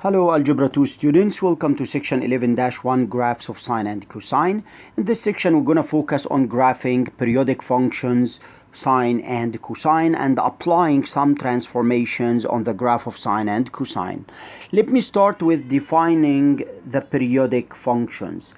Hello Algebra 2 students, welcome to section 11-1 graphs of sine and cosine. In this section we're going to focus on graphing periodic functions sine and cosine and applying some transformations on the graph of sine and cosine. Let me start with defining the periodic functions.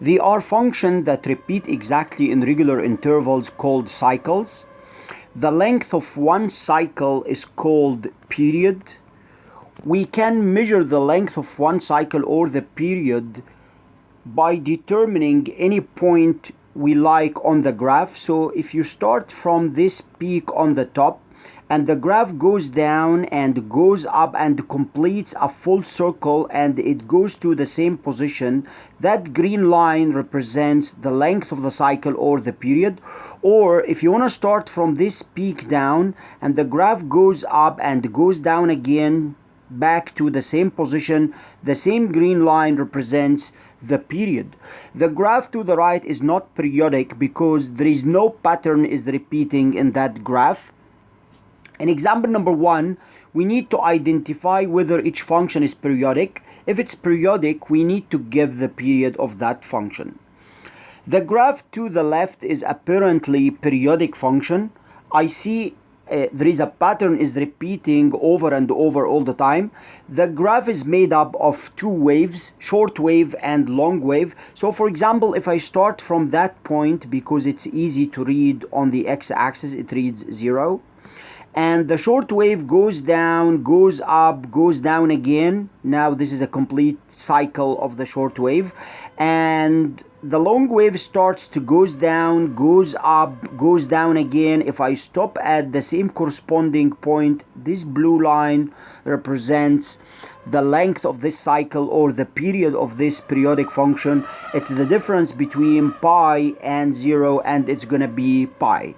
They are functions that repeat exactly in regular intervals called cycles. The length of one cycle is called period. We can measure the length of one cycle or the period by determining any point we like on the graph. So if you start from this peak on the top and the graph goes down and goes up and completes a full circle and it goes to the same position, that green line represents the length of the cycle or the period. Or if you want to start from this peak down and the graph goes up and goes down again back to the same position, the same green line represents the period. The graph to the right is not periodic because there is no pattern is repeating in that graph. In example number 1, we need to identify whether each function is periodic. If it's periodic, we need to give the period of that function. The graph to the left is apparently periodic function. I see there is a pattern is repeating over and over all the time. The graph is made up of two waves, short wave and long wave. So for example, if I start from that point, because it's easy to read on the x-axis, it reads 0. And the short wave goes down, goes up, goes down again. Now this is a complete cycle of the short wave. And the long wave starts to goes down, goes up, goes down again. If I stop at the same corresponding point, this blue line represents the length of this cycle or the period of this periodic function. It's the difference between pi and 0, and it's gonna be pi.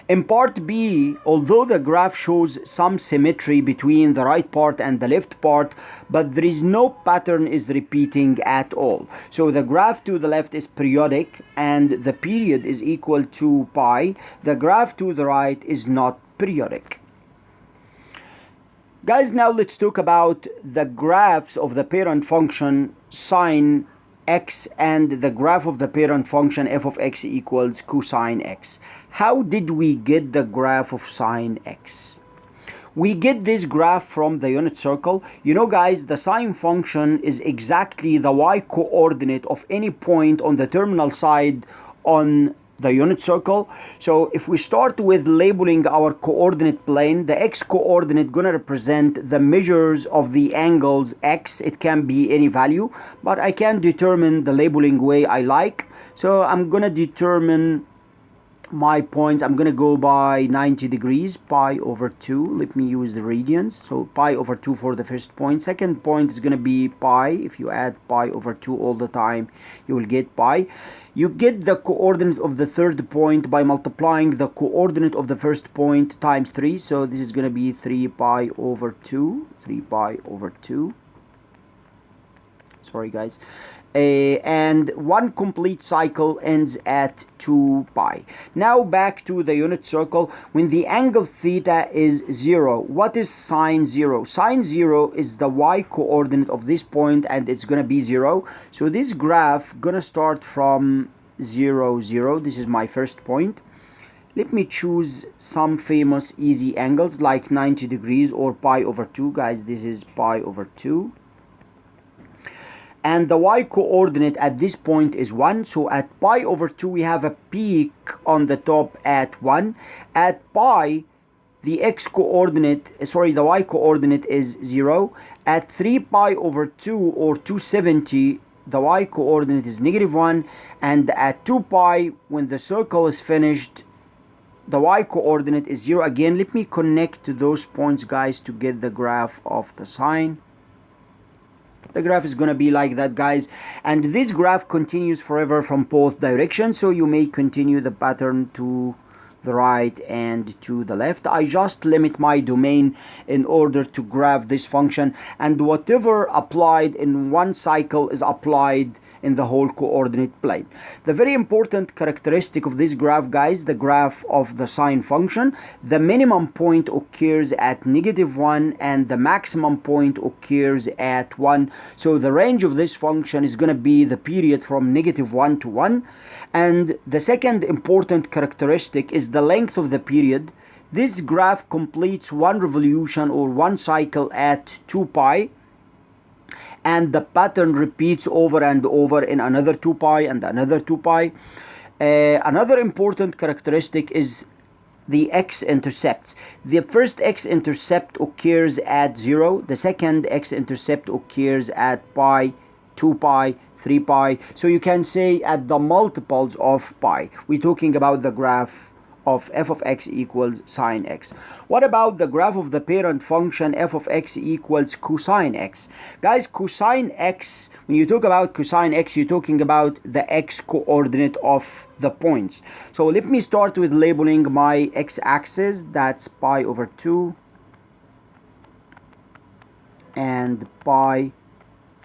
In part B, although the graph shows some symmetry between the right part and the left part, but there is no pattern is repeating at all. So the graph to the left is periodic and the period is equal to pi. The graph to the right is not periodic. Guys, now let's talk about the graphs of the parent function sine x and the graph of the parent function f of x equals cosine x. How did we get the graph of sine x? We get this graph from the unit circle. You know guys, the sine function is exactly the y coordinate of any point on the terminal side on the unit circle. So if we start with labeling our coordinate plane, the x coordinate gonna represent the measures of the angles x. It can be any value, but I can determine the labeling way I like. So I'm gonna determine my points. I'm gonna go by 90 degrees, pi over 2. Let me use the radians. So pi over 2 for the first point. Second point is gonna be pi. If you add pi over 2 all the time, you will get pi. You get the coordinate of the third point by multiplying the coordinate of the first point times 3. So this is gonna be 3 pi over 2. 3 pi over 2. Sorry guys. And one complete cycle ends at 2 pi. Now back to the unit circle. When the angle theta is 0, what is sine 0? Sine 0 is the y coordinate of this point and it's gonna be 0. So this graph gonna start from 0, 0. This is my first point. Let me choose some famous easy angles like 90 degrees or pi over 2. Guys, this is pi over 2. And the y coordinate at this point is 1. So at pi over 2 we have a peak on the top at 1. At pi the x coordinate, sorry, the y coordinate is 0. At 3 pi over 2 or 270 the y coordinate is -1. And at 2 pi when the circle is finished the y coordinate is 0 again. Let me connect those points guys to get the graph of the sine. The graph is going to be like that guys, and this graph continues forever from both directions, so you may continue the pattern to the right and to the left. I just limit my domain in order to graph this function, and whatever applied in one cycle is applied in the whole coordinate plane. The very important characteristic of this graph, guys, the graph of the sine function, the minimum point occurs at -1 and the maximum point occurs at 1. So the range of this function is going to be the period from -1 to 1. And the second important characteristic is the length of the period. This graph completes one revolution or one cycle at 2 pi, and the pattern repeats over and over in another 2 pi and another 2 pi. Another important characteristic is the x-intercepts. The first x-intercept occurs at 0, the second x-intercept occurs at pi, 2 pi, 3 pi. So you can say at the multiples of pi. We're talking about the graph of f of x equals sine x. What about the graph of the parent function f of x equals cosine x? Guys, cosine x, when you talk about cosine x, you're talking about the x coordinate of the points. So let me start with labeling my x-axis. That's pi over 2 and pi,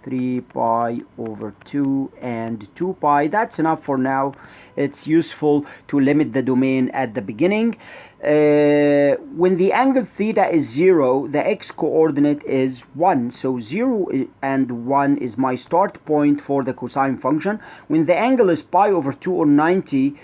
3 pi over 2 and 2 pi. That's enough for now. It's useful to limit the domain at the beginning. When the angle theta is 0, the x coordinate is 1. So 0 and 1 is my start point for the cosine function. When the angle is pi over 2 or 90,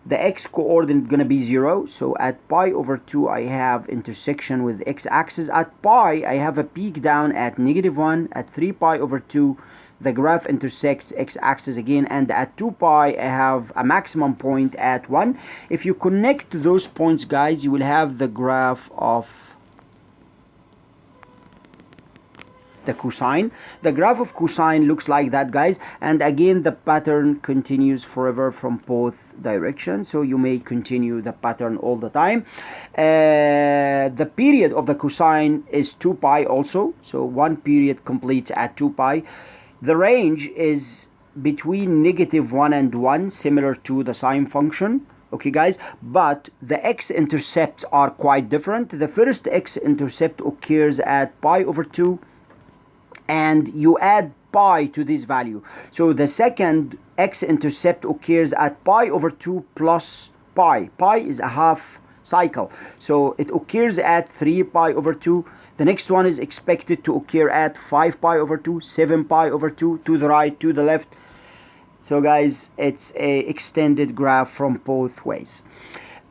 the x coordinate is going to be 0. So at pi over 2 I have intersection with x-axis. At pi I have a peak down at -1. At 3 pi over 2 the graph intersects x-axis again, and at 2 pi I have a maximum point at 1. If you connect those points, guys, you will have the graph of the cosine. The graph of cosine looks like that, guys, and again the pattern continues forever from both directions, so you may continue the pattern all the time. The period of the cosine is 2 pi also, so one period completes at 2 pi. The range is between -1 and 1, similar to the sine function. Okay, guys, but the x-intercepts are quite different. The first x-intercept occurs at pi over 2, and you add pi to this value. So the second x-intercept occurs at pi over 2 plus pi. Pi is a half cycle, so it occurs at 3 pi over 2. The next one is expected to occur at 5 pi over 2, 7 pi over 2, to the right, to the left. So guys, it's a extended graph from both ways.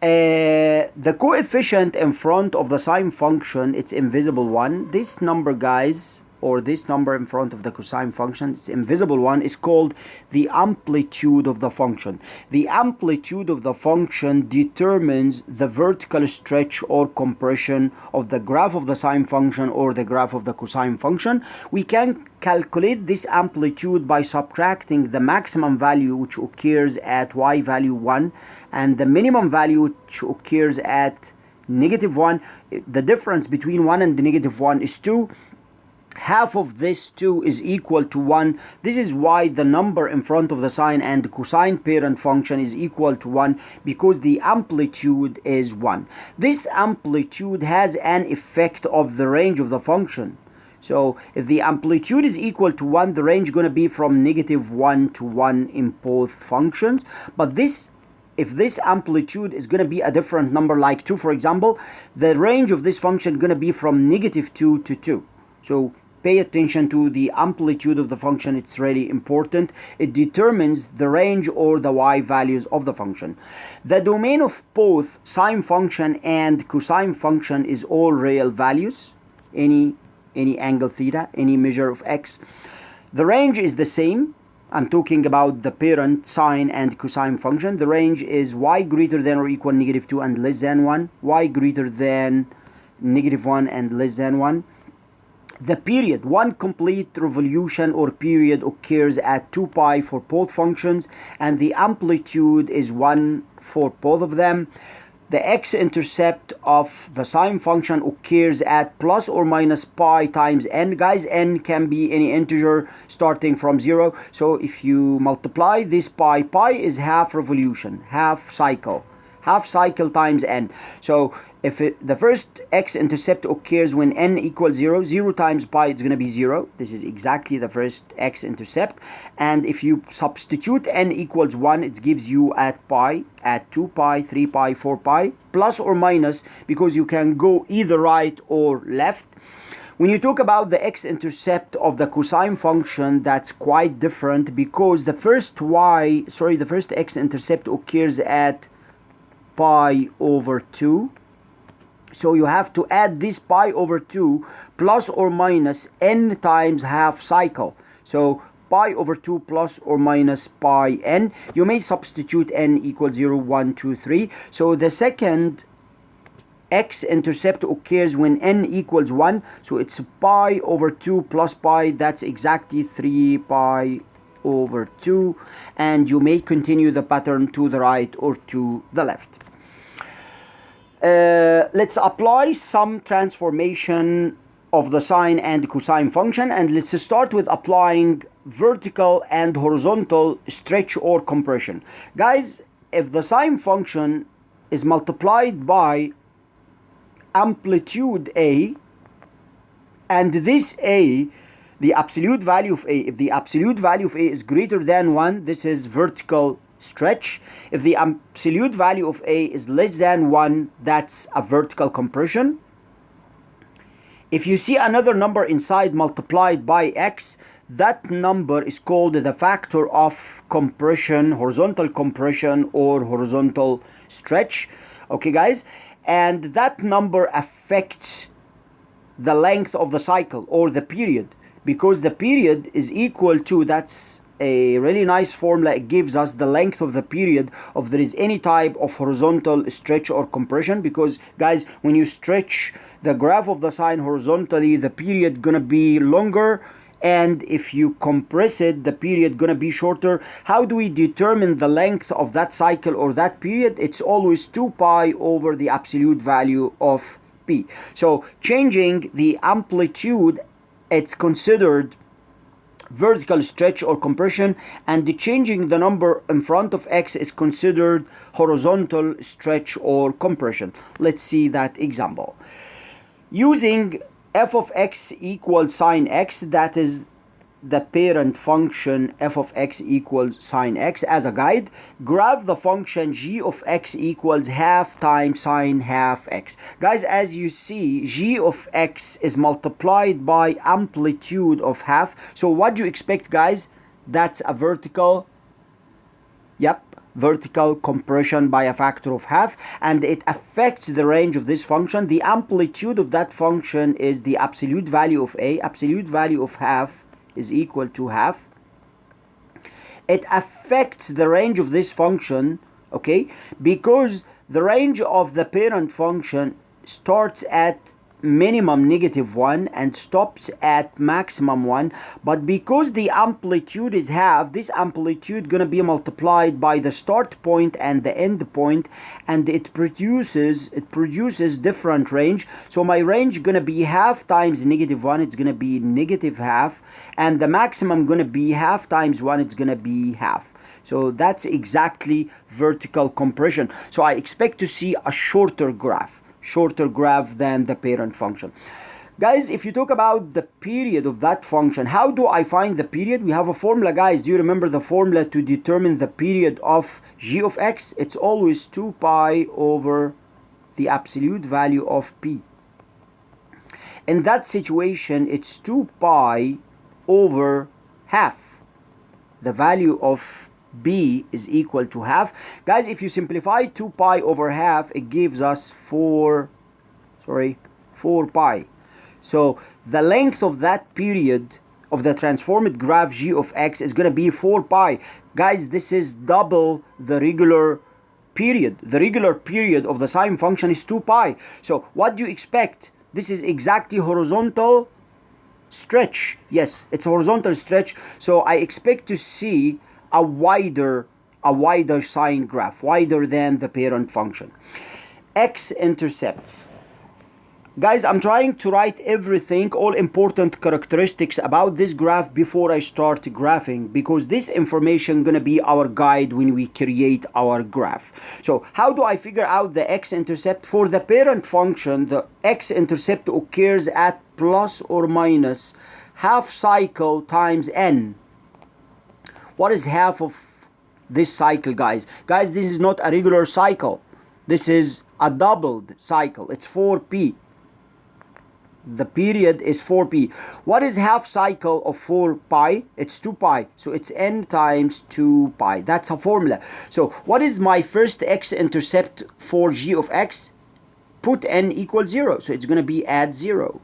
The coefficient in front of the sine function, it's invisible one. This number, guys, or this number in front of the cosine function, it's invisible one, is called the amplitude of the function. The amplitude of the function determines the vertical stretch or compression of the graph of the sine function or the graph of the cosine function. We can calculate this amplitude by subtracting the maximum value, which occurs at y value 1, and the minimum value, which occurs at -1. The difference between 1 and the -1 is 2. Half of this 2 is equal to 1. This is why the number in front of the sine and cosine parent function is equal to 1, because the amplitude is 1. This amplitude has an effect of the range of the function. So if the amplitude is equal to 1, the range is going to be from -1 to 1 in both functions. But if this amplitude is going to be a different number, like 2 for example, the range of this function is going to be from -2 to 2. So pay attention to the amplitude of the function. It's really important. It determines the range or the y values of the function. The domain of both sine function and cosine function is all real values, any angle theta, any measure of x. The range is the same. I'm talking about the parent sine and cosine function. The range is y greater than or equal -2 and less than 1, y greater than -1 and less than 1. The period, one complete revolution or period, occurs at 2 pi for both functions, and the amplitude is 1 for both of them. The x-intercept of the sine function occurs at plus or minus pi times n. Guys, n can be any integer starting from 0. So if you multiply this pi, pi is half revolution, half cycle. half cycle times n. So if the first x-intercept occurs when n equals 0, 0 times pi, it's going to be 0. This is exactly the first x-intercept. And if you substitute n equals 1, it gives you at pi, at 2 pi, 3 pi, 4 pi, plus or minus, because you can go either right or left. When you talk about the x-intercept of the cosine function, that's quite different, because the first x-intercept occurs at pi over 2. So you have to add this pi over 2 plus or minus n times half cycle. So pi over 2 plus or minus pi n. You may substitute n equals 0, 1, 2, 3. So the second x-intercept occurs when n equals 1. So it's pi over 2 plus pi. That's exactly 3 pi over 2. And you may continue the pattern to the right or to the left. Let's apply some transformation of the sine and cosine function, and let's start with applying vertical and horizontal stretch or compression. Guys, if the sine function is multiplied by amplitude A, and this A, the absolute value of A, if the absolute value of A is greater than 1, this is vertical stretch. If the absolute value of A is less than 1, that's a vertical compression. If you see another number inside multiplied by x, that number is called the factor of compression, horizontal compression or horizontal stretch. Okay, guys? And that number affects the length of the cycle or the period, because the period is equal to, that's a really nice formula. It gives us the length of the period if there is any type of horizontal stretch or compression. Because guys, when you stretch the graph of the sine horizontally, the period gonna be longer, and if you compress it, the period gonna be shorter. How do we determine the length of that cycle or that period? It's always 2 pi over the absolute value of p. So changing the amplitude, it's considered vertical stretch or compression, and changing the number in front of x is considered horizontal stretch or compression. Let's see that example. Using f of x equals sine x, that is the parent function f of x equals sine x, as a guide, graph the function g of x equals half times sine half x. Guys, as you see, g of x is multiplied by amplitude of half. So what do you expect, guys? That's a vertical, vertical compression by a factor of half, and it affects the range of this function. The amplitude of that function is the absolute value of a. Absolute value of half is equal to half. It affects the range of this function, okay, because the range of the parent function starts at minimum -1 and stops at maximum 1. But because the amplitude is half, this amplitude gonna be multiplied by the start point and the end point, and it produces different range. So my range gonna be half times -1, it's gonna be -half, and the maximum gonna be half times 1, it's gonna be half. So that's exactly vertical compression. So I expect to see a shorter graph than the parent function. Guys, if you talk about the period of that function, how do I find the period? We have a formula, guys. Do you remember the formula to determine the period of g of x? It's always 2 pi over the absolute value of p. In that situation, it's 2 pi over half. The value of b is equal to half. Guys, if you simplify 2 pi over half, it gives us 4 pi. So the length of that period of the transformed graph g of x is going to be 4 pi. Guys, this is double the regular period. The regular period of the sine function is 2 pi. So what do you expect? This is exactly horizontal stretch. Yes, it's a horizontal stretch. So I expect to see a wider sine graph, wider than the parent function. X-intercepts. Guys, I'm trying to write everything, all important characteristics about this graph before I start graphing, because this information gonna be our guide when we create our graph. So how do I figure out the x-intercept? For the parent function, the x-intercept occurs at plus or minus half cycle times n. What is half of this cycle, guys? Guys, this is not a regular cycle. This is a doubled cycle. It's 4p. The period is 4p. What is half cycle of 4 pi? It's 2 pi. So it's n times 2 pi. That's a formula. So what is my first x-intercept for g of x? Put n equals 0. So it's going to be at 0.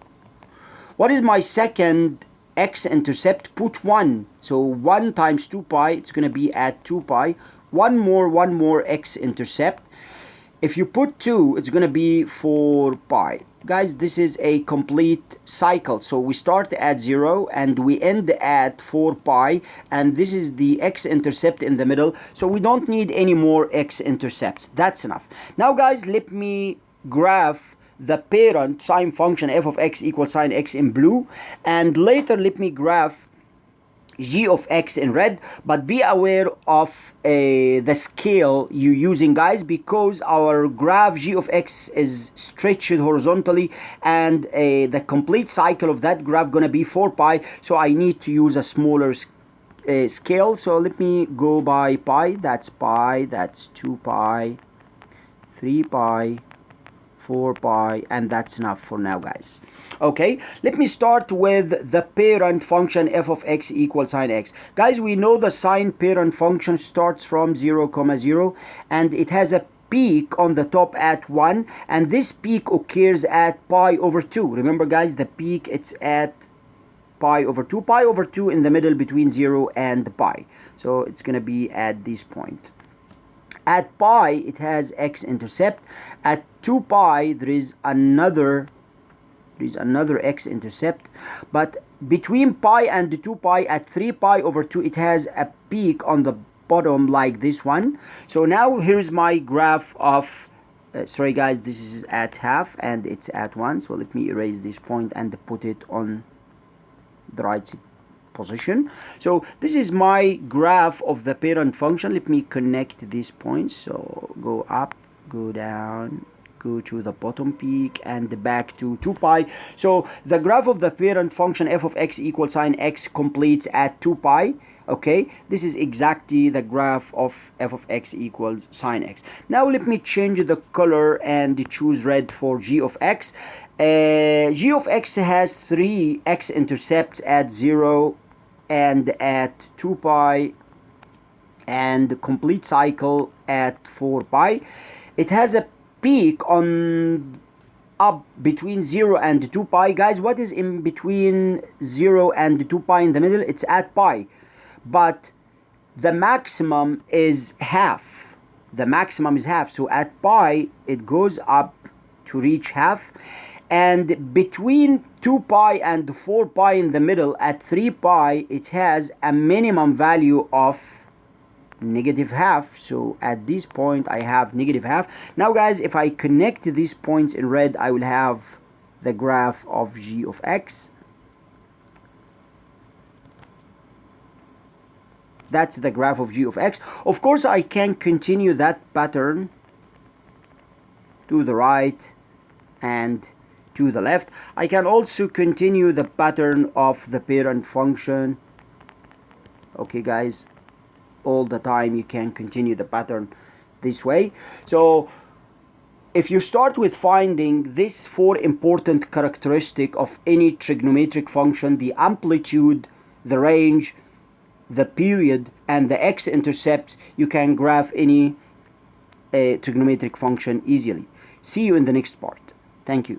What is my second x-intercept? Put 1. So 1 times 2 pi, it's going to be at 2 pi. One more x-intercept. If you put 2, it's going to be 4 pi. Guys, this is a complete cycle. So we start at 0 and we end at 4 pi. And this is the x-intercept in the middle. So we don't need any more x-intercepts. That's enough. Now, guys, let me graph the parent sine function f of x equals sine x in blue. And later, let me graph g of x in red, but be aware of the scale you're using, guys, because our graph g of x is stretched horizontally, and the complete cycle of that graph gonna be 4 pi, so I need to use a smaller scale. So let me go by pi. That's 2 pi, 3 pi, 4 pi, and that's enough for now, guys. Okay, let me start with the parent function f of x equals sine x. Guys, we know the sine parent function starts from 0, 0, and it has a peak on the top at 1, and this peak occurs at pi over 2. Remember, guys, the peak, it's at pi over 2. Pi over 2 in the middle between 0 and pi. So it's going to be at this point. At pi, it has x-intercept. At 2 pi, there is another x-intercept. But between pi and 2 pi, at 3 pi over 2, it has a peak on the bottom like this one. So now here's my graph of, sorry guys, this is at half and it's at 1. So let me erase this point and put it on the right position. So this is my graph of the parent function. Let me connect these points. So go up, go down, go to the bottom peak, and back to 2 pi. So the graph of the parent function f of x equals sine x completes at 2 pi. Okay, this is exactly the graph of f of x equals sine x. Now let me change the color and choose red for g of x. G of x has 3 x-intercepts at 0 and at 2 pi, and complete cycle at 4 pi. It has a peak on up between 0 and 2 pi. Guys, what is in between 0 and 2 pi in the middle? It's at pi, but the maximum is half. The maximum is half. So at pi, it goes up to reach half. And between 2 pi and 4 pi in the middle, at 3 pi, it has a minimum value of negative half. So at this point, I have negative half. Now, guys, if I connect these points in red, I will have the graph of g of x. That's the graph of g of x. Of course, I can continue that pattern to the right and to the left. I can also continue the pattern of the parent function. Okay, guys, all the time you can continue the pattern this way. So if you start with finding these 4 important characteristics of any trigonometric function: the amplitude, the range, the period, and the x-intercepts, you can graph any trigonometric function easily. See you in the next part. Thank you.